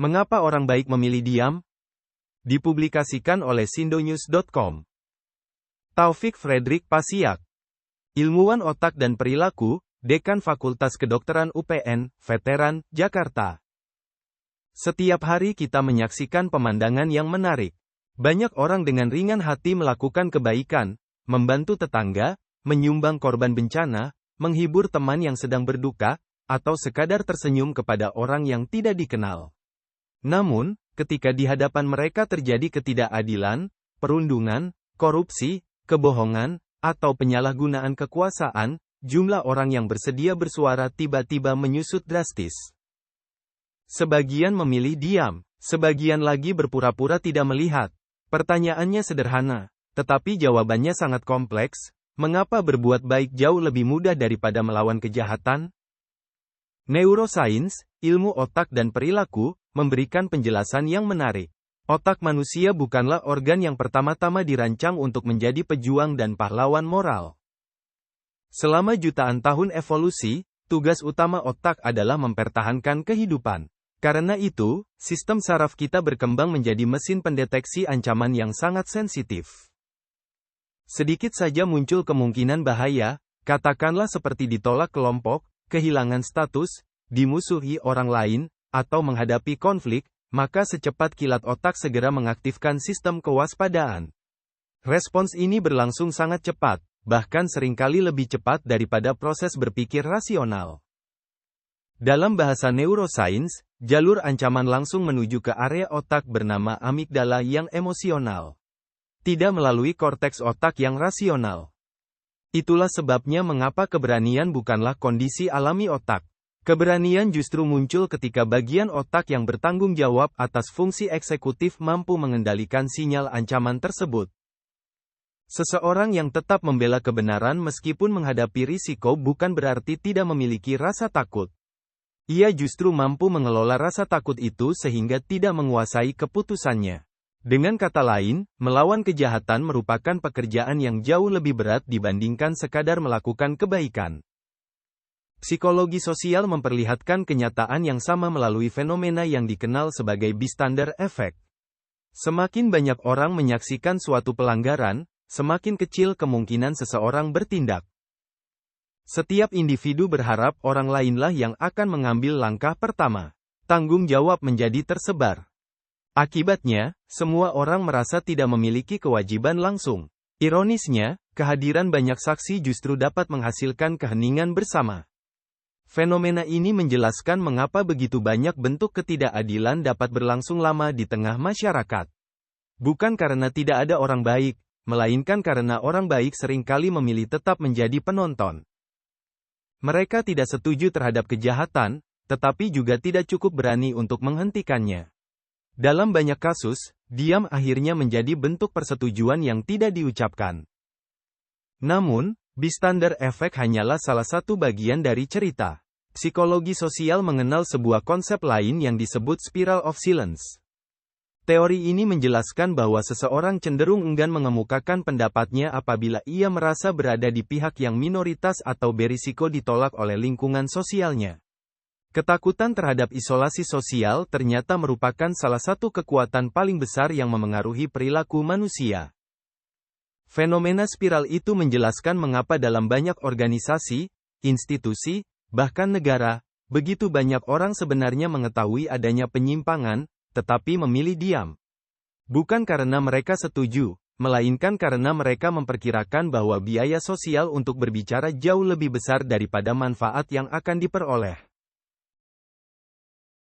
Mengapa orang baik memilih diam? Dipublikasikan oleh sindonews.com. Taufik Fredrik Pasiak, ilmuwan otak dan perilaku, Dekan Fakultas Kedokteran UPN, Veteran, Jakarta. Setiap hari kita menyaksikan pemandangan yang menarik. Banyak orang dengan ringan hati melakukan kebaikan, membantu tetangga, menyumbang korban bencana, menghibur teman yang sedang berduka, atau sekadar tersenyum kepada orang yang tidak dikenal. Namun, ketika di hadapan mereka terjadi ketidakadilan, perundungan, korupsi, kebohongan, atau penyalahgunaan kekuasaan, jumlah orang yang bersedia bersuara tiba-tiba menyusut drastis. Sebagian memilih diam, sebagian lagi berpura-pura tidak melihat. Pertanyaannya sederhana, tetapi jawabannya sangat kompleks. Mengapa berbuat baik jauh lebih mudah daripada melawan kejahatan? Neuroscience, ilmu otak dan perilaku, memberikan penjelasan yang menarik. Otak manusia bukanlah organ yang pertama-tama dirancang untuk menjadi pejuang dan pahlawan moral. Selama jutaan tahun evolusi, tugas utama otak adalah mempertahankan kehidupan. Karena itu, sistem saraf kita berkembang menjadi mesin pendeteksi ancaman yang sangat sensitif. Sedikit saja muncul kemungkinan bahaya, katakanlah seperti ditolak kelompok, kehilangan status, dimusuhi orang lain, atau menghadapi konflik, maka secepat kilat otak segera mengaktifkan sistem kewaspadaan. Respons ini berlangsung sangat cepat, bahkan seringkali lebih cepat daripada proses berpikir rasional. Dalam bahasa neuroscience, jalur ancaman langsung menuju ke area otak bernama amigdala yang emosional. Tidak melalui korteks otak yang rasional. Itulah sebabnya mengapa keberanian bukanlah kondisi alami otak. Keberanian justru muncul ketika bagian otak yang bertanggung jawab atas fungsi eksekutif mampu mengendalikan sinyal ancaman tersebut. Seseorang yang tetap membela kebenaran meskipun menghadapi risiko bukan berarti tidak memiliki rasa takut. Ia justru mampu mengelola rasa takut itu sehingga tidak menguasai keputusannya. Dengan kata lain, melawan kejahatan merupakan pekerjaan yang jauh lebih berat dibandingkan sekadar melakukan kebaikan. Psikologi sosial memperlihatkan kenyataan yang sama melalui fenomena yang dikenal sebagai bystander effect. Semakin banyak orang menyaksikan suatu pelanggaran, semakin kecil kemungkinan seseorang bertindak. Setiap individu berharap orang lainlah yang akan mengambil langkah pertama. Tanggung jawab menjadi tersebar. Akibatnya, semua orang merasa tidak memiliki kewajiban langsung. Ironisnya, kehadiran banyak saksi justru dapat menghasilkan keheningan bersama. Fenomena ini menjelaskan mengapa begitu banyak bentuk ketidakadilan dapat berlangsung lama di tengah masyarakat. Bukan karena tidak ada orang baik, melainkan karena orang baik seringkali memilih tetap menjadi penonton. Mereka tidak setuju terhadap kejahatan, tetapi juga tidak cukup berani untuk menghentikannya. Dalam banyak kasus, diam akhirnya menjadi bentuk persetujuan yang tidak diucapkan. Namun, bystander effect hanyalah salah satu bagian dari cerita. Psikologi sosial mengenal sebuah konsep lain yang disebut spiral of silence. Teori ini menjelaskan bahwa seseorang cenderung enggan mengemukakan pendapatnya apabila ia merasa berada di pihak yang minoritas atau berisiko ditolak oleh lingkungan sosialnya. Ketakutan terhadap isolasi sosial ternyata merupakan salah satu kekuatan paling besar yang memengaruhi perilaku manusia. Fenomena spiral itu menjelaskan mengapa dalam banyak organisasi, institusi, bahkan negara, begitu banyak orang sebenarnya mengetahui adanya penyimpangan, tetapi memilih diam. Bukan karena mereka setuju, melainkan karena mereka memperkirakan bahwa biaya sosial untuk berbicara jauh lebih besar daripada manfaat yang akan diperoleh.